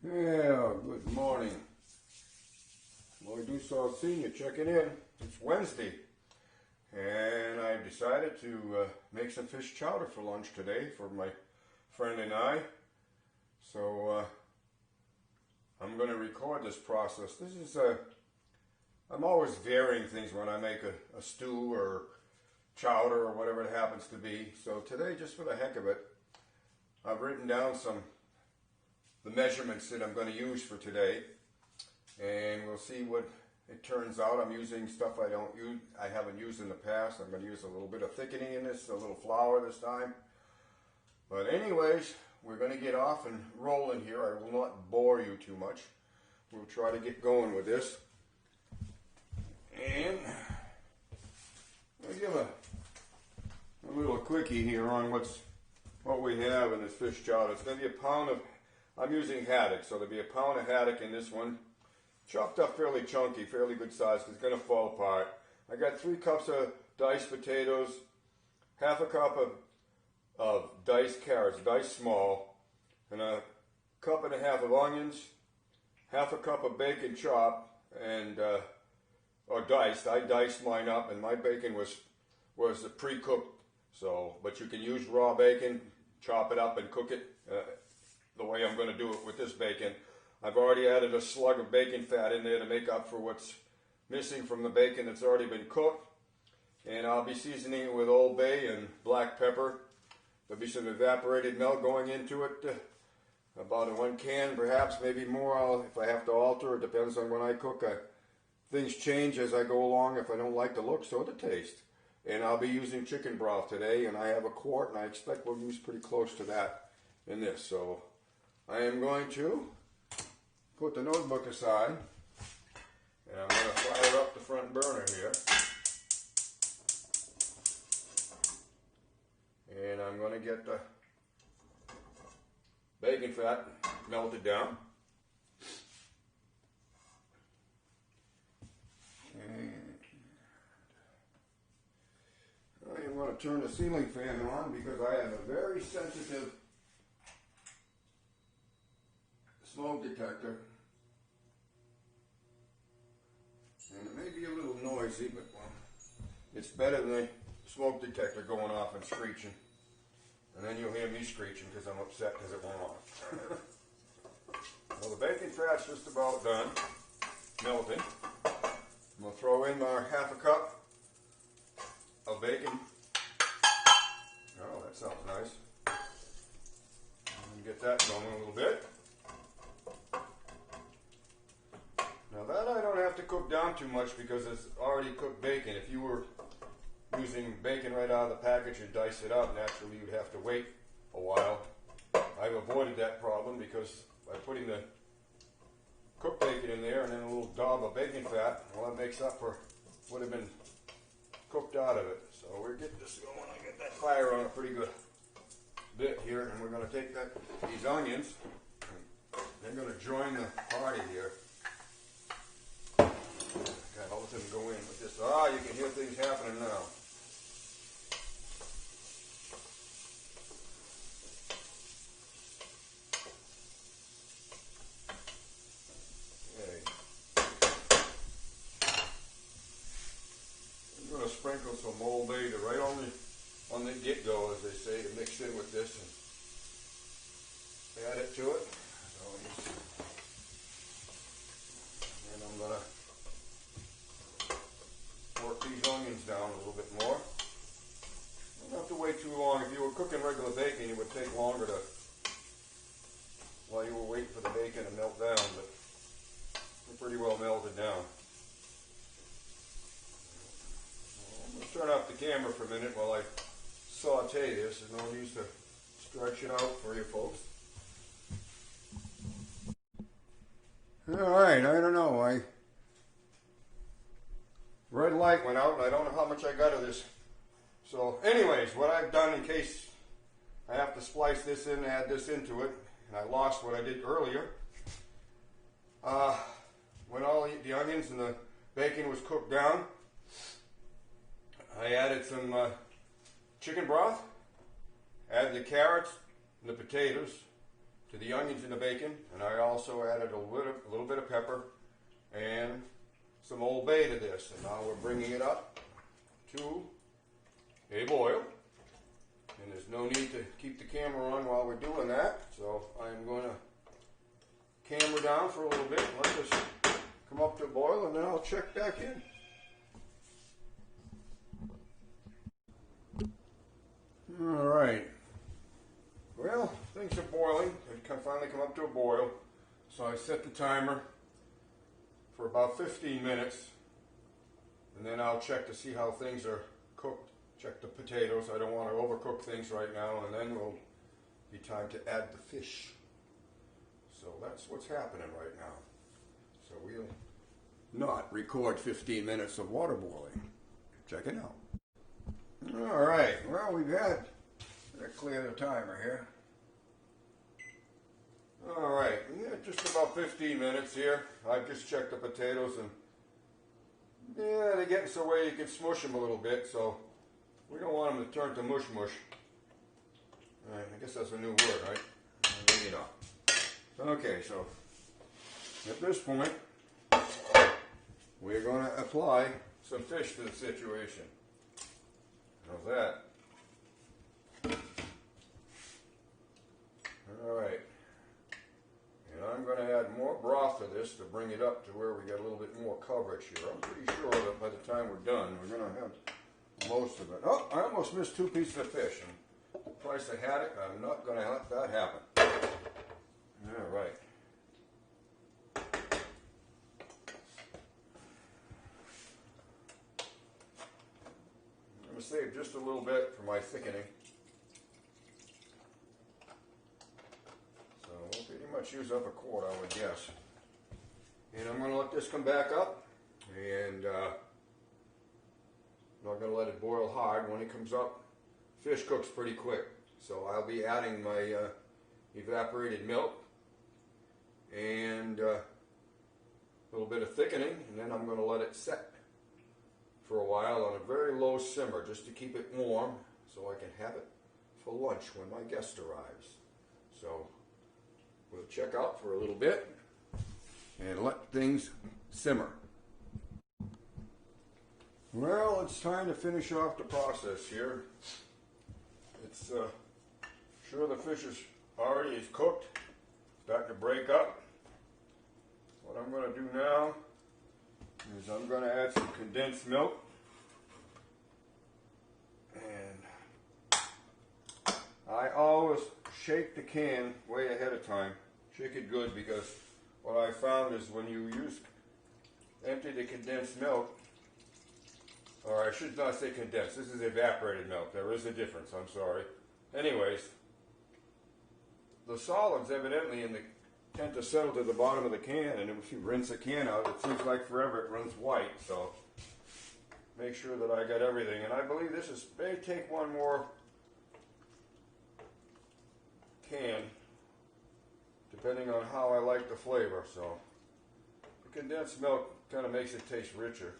Yeah, good morning. Well, I do saw Senior checking in. It's Wednesday, and I decided to make some fish chowder for lunch today for my friend and I. So I'm going to record this process. I'm always varying things when I make a stew or chowder or whatever it happens to be. So today, just for the heck of it, I've written down the measurements that I'm going to use for today, and we'll see what it turns out. I'm using stuff I haven't used in the past. I'm going to use a little bit of thickening in this, a little flour this time. But anyways, we're going to get off and rolling here. I will not bore you too much. We'll try to get going with this. And I'll give a little quickie here on what we have in this fish chowder. It's going to be a pound of, I'm using haddock, so there'll be a pound of haddock in this one. Chopped up fairly chunky, fairly good size, because it's going to fall apart. I got 3 cups of diced potatoes, half a cup of diced carrots, diced small, and a cup and a half of onions, half a cup of bacon chopped, and or diced. I diced mine up, and my bacon was pre-cooked. So, but you can use raw bacon, chop it up and cook it the way I'm going to do it with this bacon. I've already added a slug of bacon fat in there to make up for what's missing from the bacon that's already been cooked. And I'll be seasoning it with Old Bay and black pepper. There'll be some evaporated milk going into it, about 1 can, perhaps, maybe more. If I have to alter, it depends on when I cook. Things change as I go along if I don't like the looks or the taste. And I'll be using chicken broth today, and I have a quart, and I expect we'll use pretty close to that in this. So I am going to put the notebook aside, and I'm going to fire up the front burner here. And I'm going to get the bacon fat melted down. And I am going to turn the ceiling fan on because I have a very sensitive smoke detector. And it may be a little noisy, but well, it's better than the smoke detector going off and screeching. And then you'll hear me screeching because I'm upset because it went off. Well, the bacon fat's just about done melting. I'm going to throw in my half a cup of bacon. Oh, that sounds nice. And get that going a little bit. Now that I don't have to cook down too much because it's already cooked bacon. If you were using bacon right out of the package and dice it up, naturally you'd have to wait a while. I've avoided that problem because by putting the cooked bacon in there and then a little daub of bacon fat, well, that makes up for what had been cooked out of it. So we're getting this going. I get that fire on a pretty good bit here, and we're going to take these onions, and they're going to join the party here. God, I'll let them go in with this. Ah, you can hear things happening now. Sprinkle some Old Bay right on the get-go, as they say, to mix in with this and add it to it. And I'm going to work these onions down a little bit more. You don't have to wait too long. If you were cooking regular bacon, it would take longer while you were waiting for the bacon to melt down, but they're pretty well melted down. Turn off the camera for a minute while I saute this. There's no use to stretch it out for you folks. Alright, I don't know. Red light went out and I don't know how much I got of this. So anyways, what I've done in case I have to splice this in, add this into it, and I lost what I did earlier. When all the onions and the bacon was cooked down, I added some chicken broth, added the carrots and the potatoes, to the onions and the bacon, and I also added a little bit of pepper and some Old Bay to this. And now we're bringing it up to a boil. And there's no need to keep the camera on while we're doing that. So I'm going to camera down for a little bit and let this come up to a boil, and then I'll check back in. All right. Well, things are boiling. They finally come up to a boil. So I set the timer for about 15 minutes, and then I'll check to see how things are cooked. Check the potatoes. I don't want to overcook things right now, and then will be time to add the fish. So that's what's happening right now. So we'll not record 15 minutes of water boiling. Check it out. All right. Well, we've had. Let's clear the timer here. All right. Yeah, just about 15 minutes here. I've just checked the potatoes, and yeah, they're getting so way you can smush them a little bit. So we don't want them to turn to mush mush. All right, I guess that's a new word, right? Maybe not. Okay, so at this point, we're going to apply some fish to the situation. How's that? All right. And I'm going to add more broth to this to bring it up to where we get a little bit more coverage here. I'm pretty sure that by the time we're done, we're going to have most of it. Oh, I almost missed 2 pieces of fish. And the price of haddock, I'm not going to let that happen. All right. I'm going to save just a little bit for my thickening. So we'll pretty much use up a quart, I would guess. And I'm going to let this come back up, and I'm not going to let it boil hard. When it comes up, fish cooks pretty quick. So I'll be adding my evaporated milk and a little bit of thickening, and then I'm going to let it set for a while on a very low simmer just to keep it warm so I can have it for lunch when my guest arrives. So we'll check out for a little bit and let things simmer. Well, it's time to finish off the process here. It's sure the fish is already cooked, starting to break up. What I'm going to do now is I'm going to add some condensed milk, and I always shake the can way ahead of time. Shake it good, because what I found is when you empty the condensed milk, or I should not say condensed, this is evaporated milk. There is a difference, I'm sorry. Anyways, the solids evidently tend to settle to the bottom of the can, and if you rinse a can out, it seems like forever it runs white. So make sure that I got everything. And I believe this may take one more can, depending on how I like the flavor. So the condensed milk kind of makes it taste richer.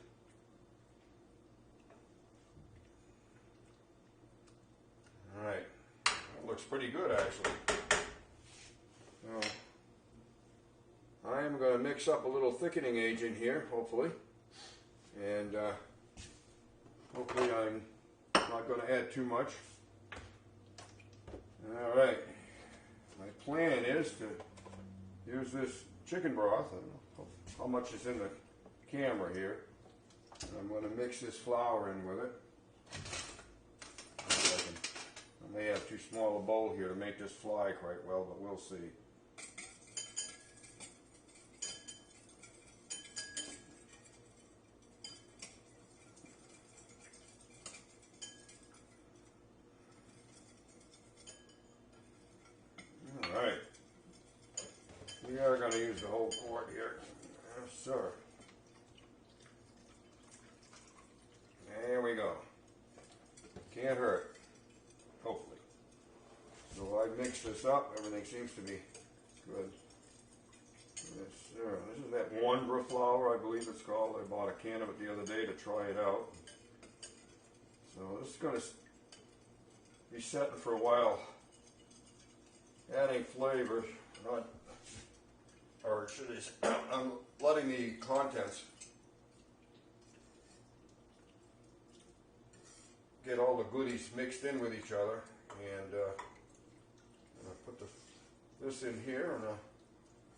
All right, that looks pretty good actually. So I am going to mix up a little thickening agent here, hopefully, and hopefully I'm not going to add too much. All right, my plan is to use this chicken broth. I don't know how much is in the camera here. I'm going to mix this flour in with it. I may have too small a bowl here to make this fly quite well, but we'll see. All right. We are going to use the whole quart here. Yes, sir. There we go. Can't hurt. Hopefully. So I mixed this up. Everything seems to be good. Yes, sir. This is that Wondra flour, I believe it's called. I bought a can of it the other day to try it out. So this is going to be setting for a while, adding flavors. not, or should I say, I'm letting the contents get all the goodies mixed in with each other, and I'm going to put this in here, and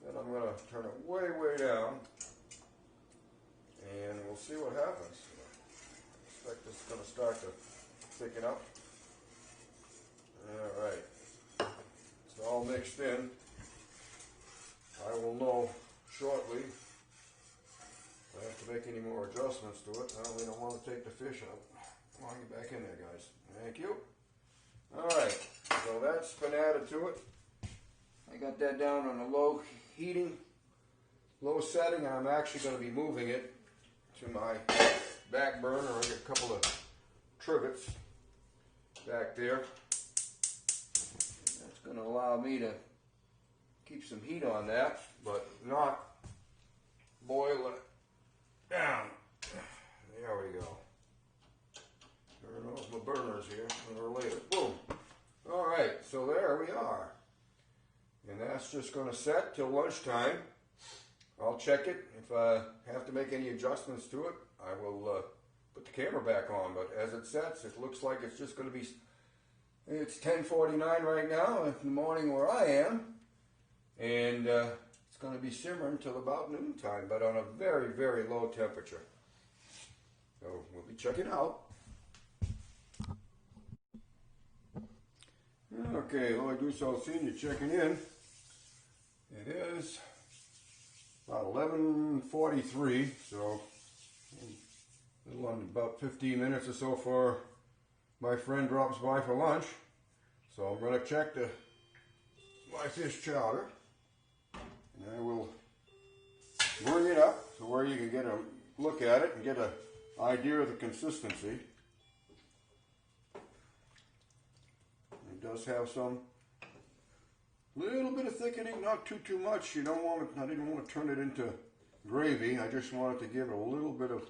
then I'm going to turn it way, way down, and we'll see what happens. I expect this is going to start to thicken up. All right, it's all mixed in. I will know shortly if I have to make any more adjustments to it. I really don't want to take the fish out. Come on, get back in there, guys. Thank you. All right, so that's been added to it. I got that down on a low setting, and I'm actually going to be moving it to my back burner. I got a couple of trivets back there. That's going to allow me to keep some heat on that, but not boil it down. There we go. There goes my burners here. Sooner or later. Boom. All right, so there we are. And that's just going to set till lunchtime. I'll check it. If I have to make any adjustments to it, I will put the camera back on. But as it sets, it looks like it's just going to be, it's 10:49 right now in the morning where I am. And it's going to be simmering till about noontime, but on a very, very low temperature. So we'll be checking out. Okay, Lloyd Dussault Sr. checking in. It is about 11:43, so a little under about 15 minutes or so for my friend drops by for lunch. So I'm going to check my fish chowder, and I will bring it up to where you can get a look at it and get an idea of the consistency. It does have some little bit of thickening, not too much. You don't want it, I didn't want to turn it into gravy. I just wanted to give it a little bit of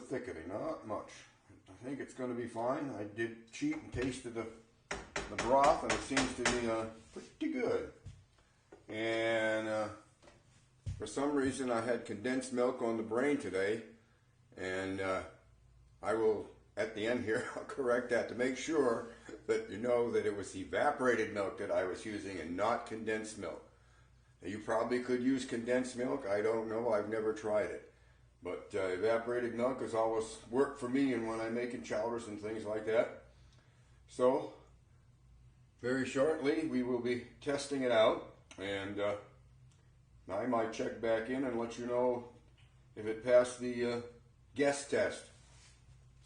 thickening, not much. I think it's going to be fine. I did cheat and tasted the broth, and it seems to be pretty good. And for some reason I had condensed milk on the brain today, and I will, at the end here, I'll correct that to make sure that you know that it was evaporated milk that I was using and not condensed milk. Now, you probably could use condensed milk. I don't know. I've never tried it. But evaporated milk has always worked for me and when I'm making chowders and things like that. So, very shortly we will be testing it out, and I might check back in and let you know if it passed the guest test.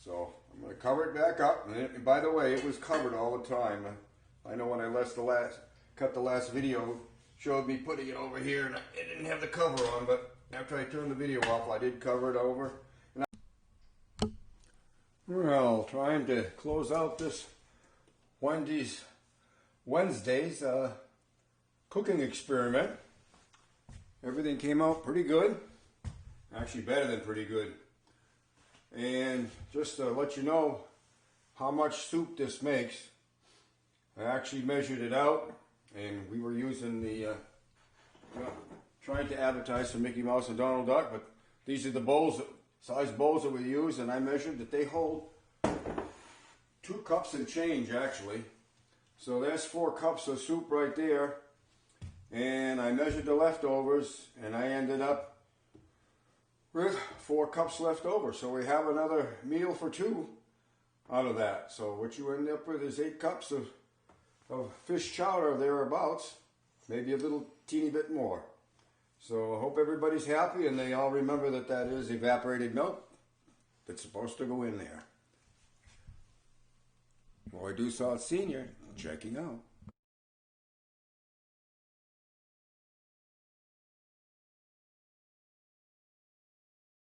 So I'm going to cover it back up. And by the way, it was covered all the time. I know when I cut the last video, showed me putting it over here, and it didn't have the cover on, but after I turned the video off, I did cover it over. Well, trying to close out this Wednesday's cooking experiment. Everything came out pretty good. Actually, better than pretty good. And just to let you know how much soup this makes, I actually measured it out, and we were using the, trying to advertise for Mickey Mouse and Donald Duck, but these are the bowls, size bowls that we use, and I measured that they hold 2 cups and change actually. So there's 4 cups of soup right there, and I measured the leftovers, and I ended up with 4 cups left over. So we have another meal for 2 out of that. So what you end up with is 8 cups of fish chowder thereabouts, maybe a little teeny bit more. So I hope everybody's happy and they all remember that that is evaporated milk that's supposed to go in there. Lloyd Dussault Sr. checking out.